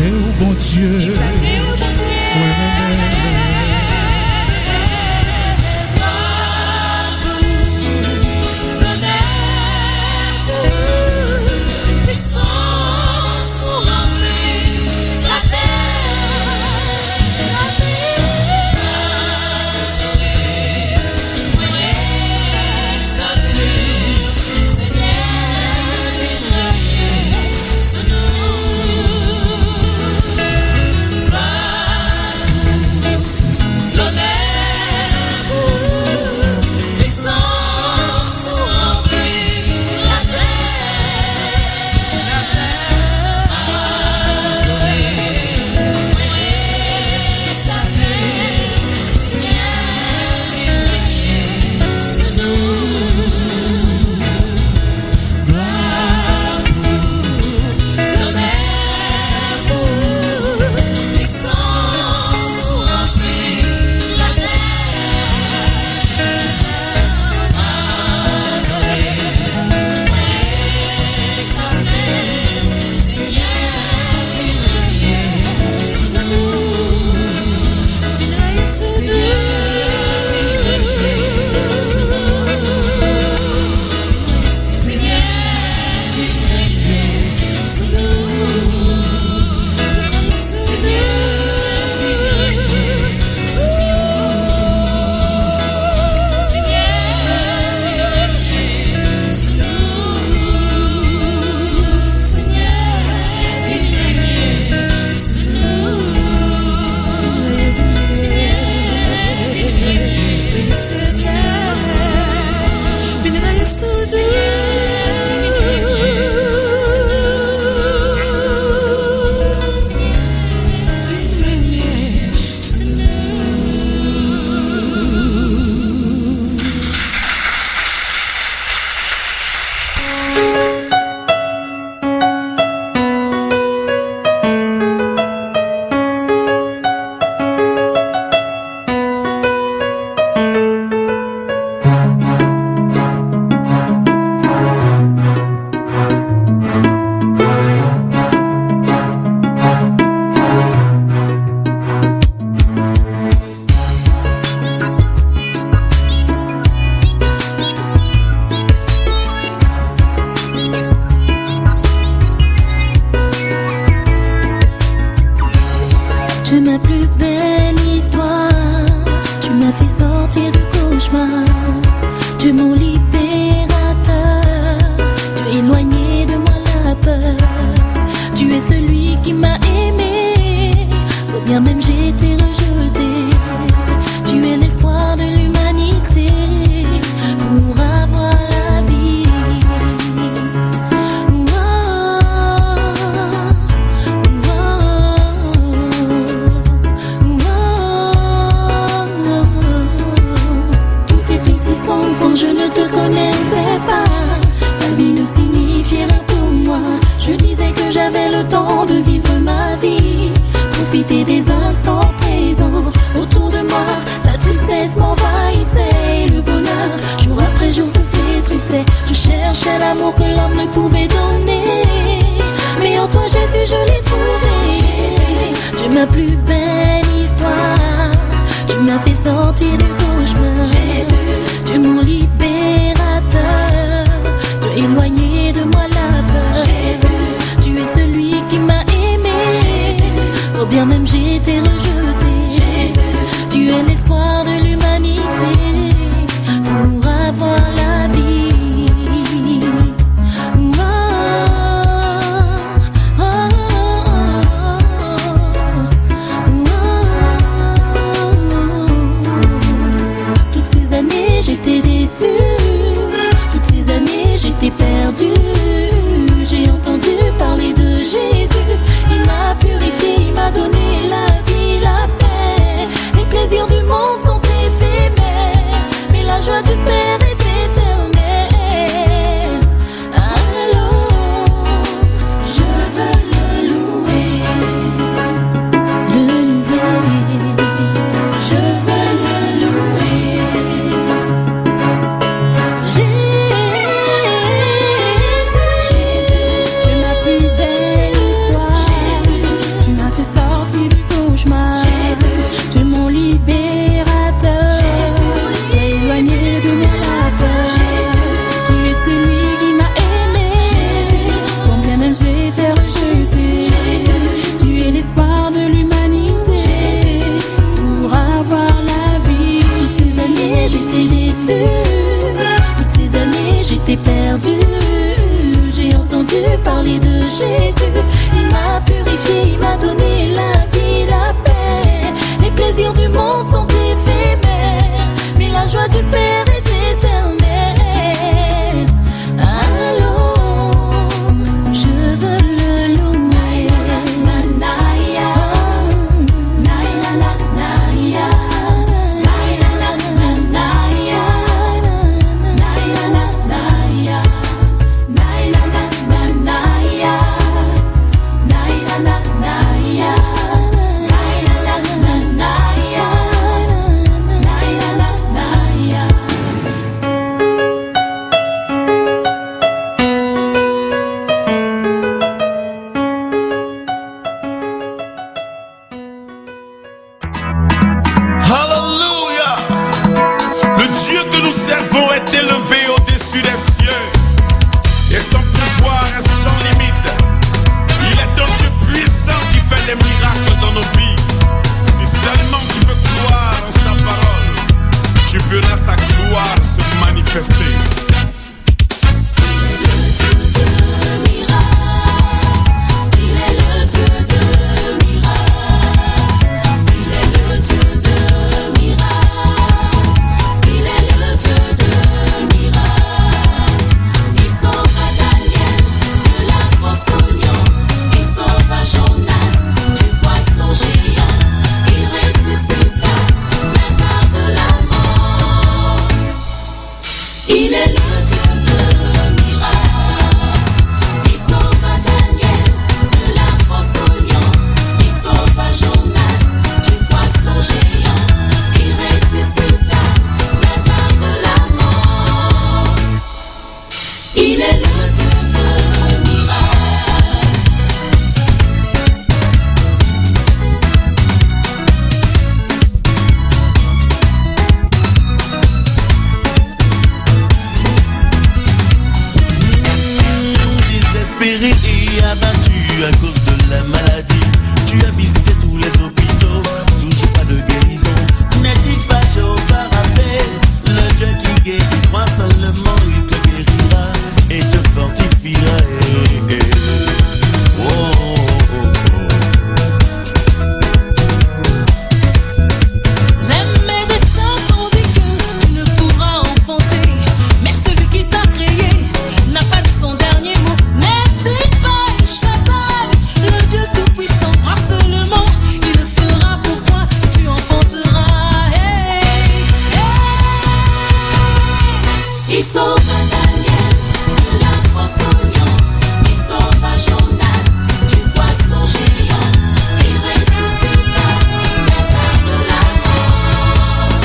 Exalté au bon Dieu. Exalté au bon Dieu. J'ai entendu parler de Jésus, il m'a purifié, il m'a donné la à cause de la maladie. Tu as visité tous les hôpitaux, toujours pas de guérison. N'est-il pas Jéhovah Rapha, le Dieu qui guérit? Crois seulement, il te guérira et te fortifiera. Oh, oh, oh, oh. Les médecins t'ont dit que tu ne pourras enfanter, mais celui qui t'a créé n'a pas dit son dernier mot. N'est-il pas El Shaddai, le Dieu tout-puissant? Crois seulement, il le fera pour toi, tu enfanteras. Hey, hey. Il sauva Daniel de la fosse au lion, il sauva Jonas du poisson géant, il ressuscita Lazare de la mort.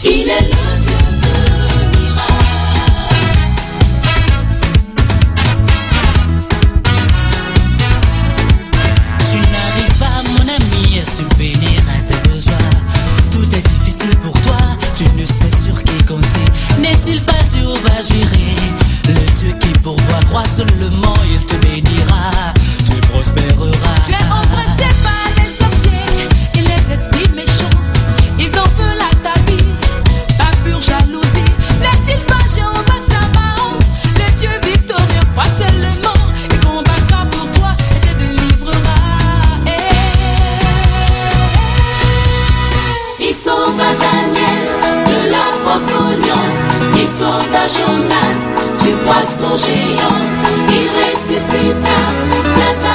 Il est le Dieu de miracles. Tu n'arrives pas, mon ami, à subvenir à tes besoins. Tout est difficile pour toi, tu ne sais sur qui compter. N'est-il pas Jéhovah Jireh, le Dieu qui pourvoit? Crois seulement, il te bénira, tu prospéreras. Tu es oppressé par les sorciers et les esprits méchants, ils en veulent à ta vie, par pure jalousie. N'est-il pas Jéhovah Sabaoth, le Dieu victorieux? Crois seulement, il combattra pour toi et te délivrera. Il sauva Daniel de la fosse au lion, il sauva Jonas du poisson géant, il ressuscita Lazare